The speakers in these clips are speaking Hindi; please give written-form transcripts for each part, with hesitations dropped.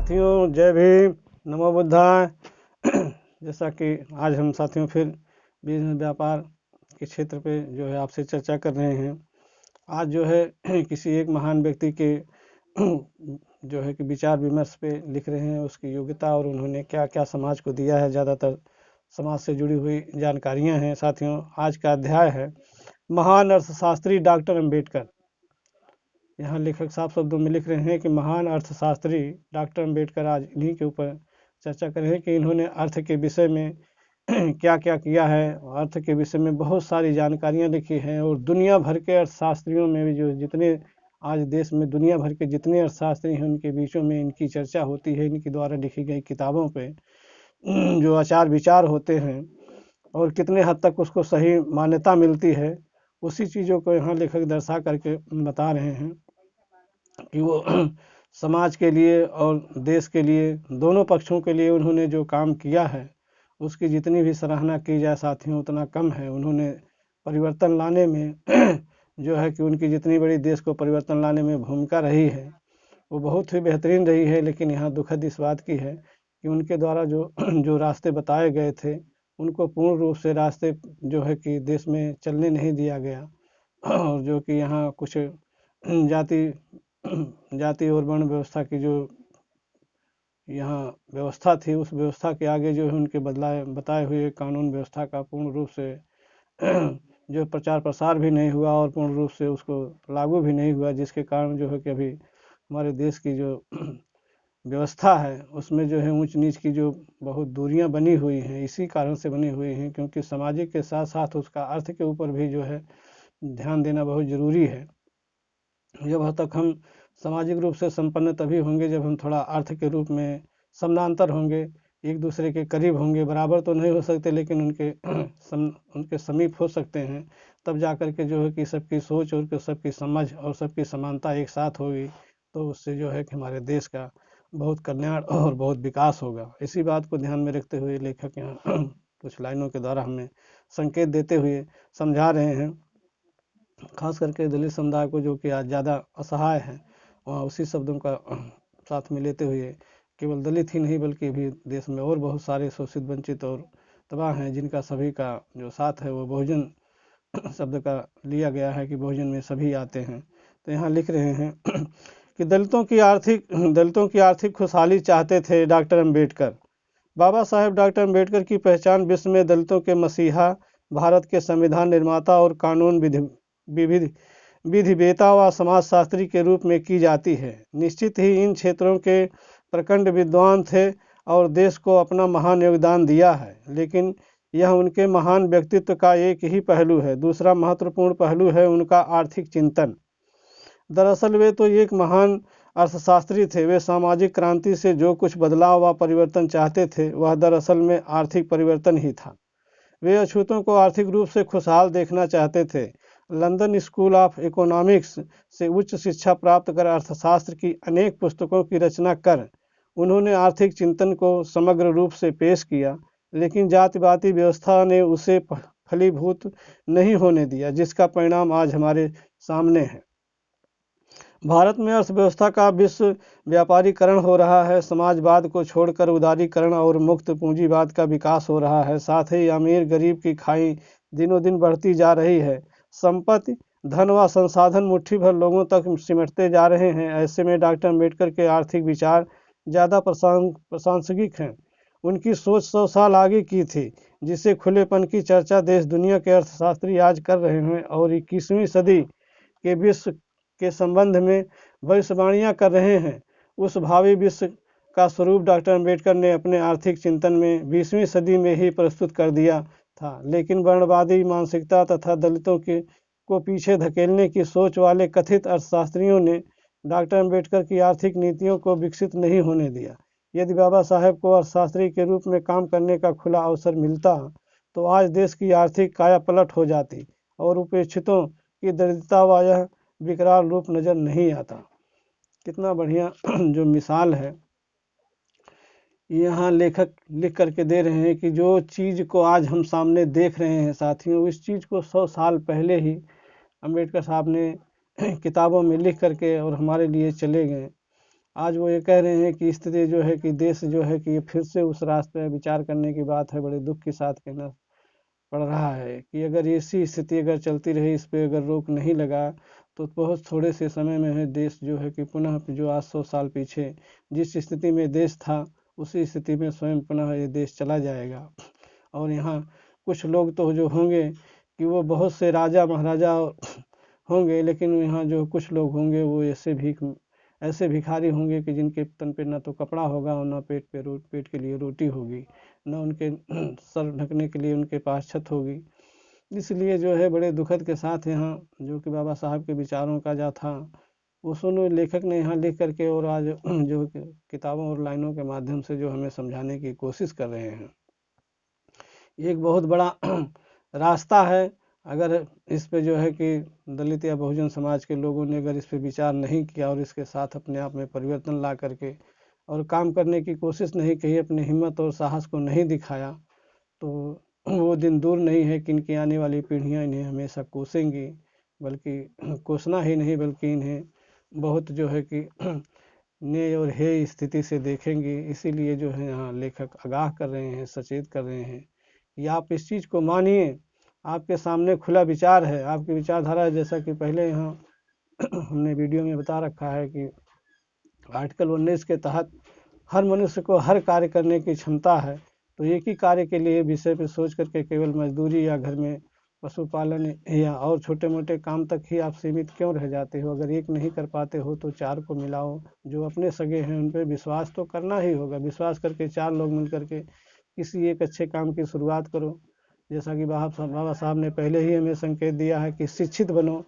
साथियों जय भीम, नमो बुद्धाय। जैसा कि आज हम साथियों फिर बिजनेस व्यापार के क्षेत्र पे जो है आपसे चर्चा कर रहे हैं। आज जो है किसी एक महान व्यक्ति के जो है कि विचार विमर्श पे लिख रहे हैं, उसकी योग्यता और उन्होंने क्या क्या समाज को दिया है। ज़्यादातर समाज से जुड़ी हुई जानकारियां हैं। साथियों, आज का अध्याय है महान अर्थशास्त्री डॉक्टर अम्बेडकर। यहाँ लेखक साफ शब्दों में लिख रहे हैं कि महान अर्थशास्त्री डॉक्टर अम्बेडकर। आज इन्हीं के ऊपर चर्चा करें कि इन्होंने अर्थ के विषय में क्या क्या किया है। अर्थ के विषय में बहुत सारी जानकारियाँ लिखी हैं और दुनिया भर के अर्थशास्त्रियों में भी जो जितने आज देश में दुनिया भर के जितने अर्थशास्त्री हैं उनके बीचों में इनकी चर्चा होती है। इनके द्वारा लिखी गई किताबों पे जो आचार विचार होते हैं और कितने हद तक उसको सही मान्यता मिलती है, उसी चीज़ों को यहाँ लेखक दर्शा करके बता रहे हैं कि वो समाज के लिए और देश के लिए, दोनों पक्षों के लिए उन्होंने जो काम किया है उसकी जितनी भी सराहना की जाए साथियों उतना कम है। उन्होंने परिवर्तन लाने में जो है कि उनकी जितनी बड़ी देश को परिवर्तन लाने में भूमिका रही है वो बहुत ही बेहतरीन रही है। लेकिन यहाँ दुखद इस बात की है कि उनके द्वारा जो रास्ते बताए गए थे उनको पूर्ण रूप से रास्ते जो है कि देश में चलने नहीं दिया गया। और जो कि यहाँ कुछ जाति और वर्ण व्यवस्था की जो यहाँ व्यवस्था थी, उस व्यवस्था के आगे जो है उनके बताए हुए कानून व्यवस्था का पूर्ण रूप से जो प्रचार प्रसार भी नहीं हुआ और पूर्ण रूप से उसको लागू भी नहीं हुआ, जिसके कारण जो है कि अभी हमारे देश की जो व्यवस्था है उसमें जो है ऊंच नीच की जो बहुत दूरियां बनी हुई हैं। इसी कारण से बनी हुई हैं क्योंकि सामाजिक के साथ साथ उसका अर्थ के ऊपर भी जो है ध्यान देना बहुत ज़रूरी है। जब तक हम सामाजिक रूप से संपन्न तभी होंगे जब हम थोड़ा अर्थ के रूप में समानांतर होंगे, एक दूसरे के करीब होंगे। बराबर तो नहीं हो सकते लेकिन उनके समीप हो सकते हैं। तब जा कर के जो है कि सबकी सोच और सबकी समझ और सबकी समानता एक साथ होगी तो उससे जो है कि हमारे देश का बहुत कल्याण और बहुत विकास होगा। इसी बात को ध्यान में रखते हुए लेखक यहाँ कुछ लाइनों के द्वारा हमें संकेत देते हुए समझा रहे हैं। खास करके दलित समुदाय को जो कि आज ज़्यादा असहाय है, वहाँ उसी शब्दों का साथ में लेते हुए केवल दलित ही नहीं बल्कि भी देश में और बहुत सारे शोषित वंचित और तबाह हैं जिनका सभी का जो साथ है वो बहुजन शब्द का लिया गया है कि बहुजन में सभी आते हैं। तो यहाँ लिख रहे हैं कि दलितों की आर्थिक खुशहाली चाहते थे डॉक्टर अम्बेडकर। बाबा साहेब डॉक्टर अम्बेडकर की पहचान विश्व में दलितों के मसीहा, भारत के संविधान निर्माता और कानून विधिवेता व समाजशास्त्री के रूप में की जाती है। निश्चित ही इन क्षेत्रों के प्रखंड विद्वान थे और देश को अपना महान योगदान दिया है, लेकिन यह उनके महान व्यक्तित्व का एक ही पहलू है। दूसरा महत्वपूर्ण पहलू है उनका आर्थिक चिंतन। दरअसल वे तो एक महान अर्थशास्त्री थे। वे सामाजिक क्रांति से जो कुछ बदलाव व परिवर्तन चाहते थे वह दरअसल में आर्थिक परिवर्तन ही था। वे अछूतों को आर्थिक रूप से खुशहाल देखना चाहते थे। लंदन स्कूल ऑफ इकोनॉमिक्स से उच्च शिक्षा प्राप्त कर अर्थशास्त्र की अनेक पुस्तकों की रचना कर उन्होंने आर्थिक चिंतन को समग्र रूप से पेश किया, लेकिन जातिवादी व्यवस्था ने उसे फलीभूत नहीं होने दिया, जिसका परिणाम आज हमारे सामने है। भारत में अर्थव्यवस्था का विश्व व्यापारीकरण हो रहा है। समाजवाद को छोड़कर उदारीकरण और मुक्त पूंजीवाद का विकास हो रहा है। साथ ही अमीर गरीब की खाई दिनों दिन बढ़ती जा रही है। संपत्ति, धन व संसाधन मुट्ठी भर लोगों तक सिमटते जा रहे हैं। ऐसे में डॉक्टर अम्बेडकर के आर्थिक विचार ज़्यादा प्रासंगिक हैं। उनकी सोच 100 साल आगे की थी, जिसे खुलेपन की चर्चा देश दुनिया के अर्थशास्त्री आज कर रहे हैं और 21वीं सदी के विश्व के संबंध में भविष्यवाणियां कर रहे हैं। उस भावी विश्व का स्वरूप डॉक्टर अम्बेडकर ने अपने आर्थिक चिंतन में 20वीं सदी में ही प्रस्तुत कर दिया था, लेकिन वर्णवादी मानसिकता तथा दलितों को पीछे धकेलने की सोच वाले कथित अर्थशास्त्रियों ने डॉक्टर अम्बेडकर की आर्थिक नीतियों को विकसित नहीं होने दिया। यदि बाबा साहेब को अर्थशास्त्री के रूप में काम करने का खुला अवसर मिलता तो आज देश की आर्थिक काया पलट हो जाती और उपेक्षितों की दरिद्रता व यह विकराल रूप नजर नहीं आता। कितना बढ़िया जो मिसाल है यहाँ लेखक लिख करके दे रहे हैं कि जो चीज़ को आज हम सामने देख रहे हैं साथियों, इस चीज़ को 100 साल पहले ही अम्बेडकर साहब ने किताबों में लिख करके और हमारे लिए चले गए। आज वो ये कह रहे हैं कि स्थिति जो है कि देश जो है कि फिर से उस रास्ते में विचार करने की बात है, बड़े दुख के साथ कहना पड़ रहा है कि अगर ऐसी स्थिति अगर चलती रही, इस पे अगर रोक नहीं लगा तो बहुत थोड़े से समय में है देश जो है कि पुनः जो आज 100 साल पीछे जिस स्थिति में देश था उसी स्थिति में स्वयं पुनः ये देश चला जाएगा। और यहाँ कुछ लोग तो जो होंगे कि वो बहुत से राजा महाराजा होंगे, लेकिन यहाँ जो कुछ लोग होंगे वो ऐसे भिखारी होंगे कि जिनके तन पे ना तो कपड़ा होगा और ना पेट के लिए रोटी होगी, ना उनके सर ढकने के लिए उनके पास छत होगी। इसलिए जो है बड़े दुखद के साथ यहाँ जो कि बाबा साहब के विचारों का जा था वो सुनो लेखक ने यहाँ लिख करके और आज जो किताबों और लाइनों के माध्यम से जो हमें समझाने की कोशिश कर रहे हैं। एक बहुत बड़ा रास्ता है। अगर इस पे जो है कि दलित या बहुजन समाज के लोगों ने अगर इस पे विचार नहीं किया और इसके साथ अपने आप में परिवर्तन ला करके और काम करने की कोशिश नहीं की, अपनी हिम्मत और साहस को नहीं दिखाया, तो वो दिन दूर नहीं है कि इनकी आने वाली पीढ़ियां इन्हें हमेशा कोसेंगी, बल्कि कोसना ही नहीं बल्कि इन्हें बहुत जो है कि ने और हे स्थिति से देखेंगे। इसीलिए जो है यहाँ लेखक आगाह कर रहे हैं, सचेत कर रहे हैं कि आप इस चीज़ को मानिए, आपके सामने खुला विचार है, आपकी विचारधारा है। जैसा कि पहले यहाँ हमने वीडियो में बता रखा है कि आर्टिकल 19 के तहत हर मनुष्य को हर कार्य करने की क्षमता है, तो एक ही कार्य के लिए विषय पर सोच करके केवल मजदूरी या घर में पशुपालन या और छोटे मोटे काम तक ही आप सीमित क्यों रह जाते हो। अगर एक नहीं कर पाते हो तो चार को मिलाओ, जो अपने सगे हैं उन पर विश्वास तो करना ही होगा। विश्वास करके चार लोग मिल करके किसी एक अच्छे काम की शुरुआत करो। जैसा कि बाबा साहब ने पहले ही हमें संकेत दिया है कि शिक्षित बनो,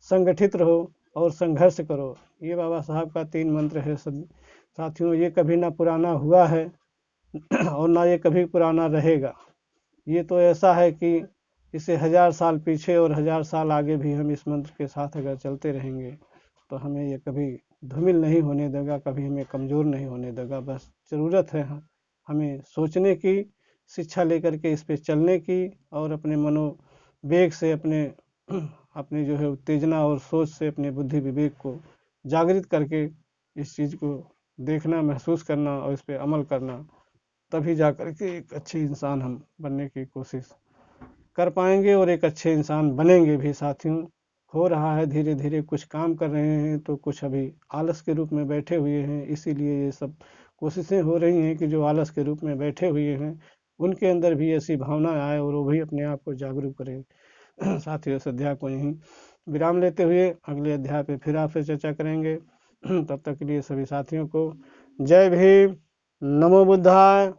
संगठित रहो और संघर्ष करो। ये बाबा साहब का 3 मंत्र है साथियों। ये कभी ना पुराना हुआ है और ना ये कभी पुराना रहेगा। ये तो ऐसा है कि इसे 1000 साल पीछे और 1000 साल आगे भी हम इस मंत्र के साथ अगर चलते रहेंगे तो हमें ये कभी धूमिल नहीं होने देगा, कभी हमें कमज़ोर नहीं होने देगा। बस ज़रूरत है हमें सोचने की, शिक्षा लेकर के इस पे चलने की और अपने मनोवेग से अपने जो है उत्तेजना और सोच से अपने बुद्धि विवेक को जागृत करके इस चीज़ को देखना, महसूस करना और इस पे अमल करना। तभी जा कर के एक अच्छे इंसान हम बनने की कोशिश कर पाएंगे और एक अच्छे इंसान बनेंगे भी। साथियों, हो रहा है धीरे धीरे, कुछ काम कर रहे हैं तो कुछ अभी आलस के रूप में बैठे हुए हैं। इसीलिए ये सब कोशिशें हो रही हैं कि जो आलस के रूप में बैठे हुए हैं उनके अंदर भी ऐसी भावना आए और वो भी अपने आप को जागरूक करें। साथियों, इस अध्याय को यहीं विराम लेते हुए अगले अध्याय पे फिर आपसे चर्चा करेंगे। तब तक के लिए सभी साथियों को जय भीम, नमो बुद्धाय।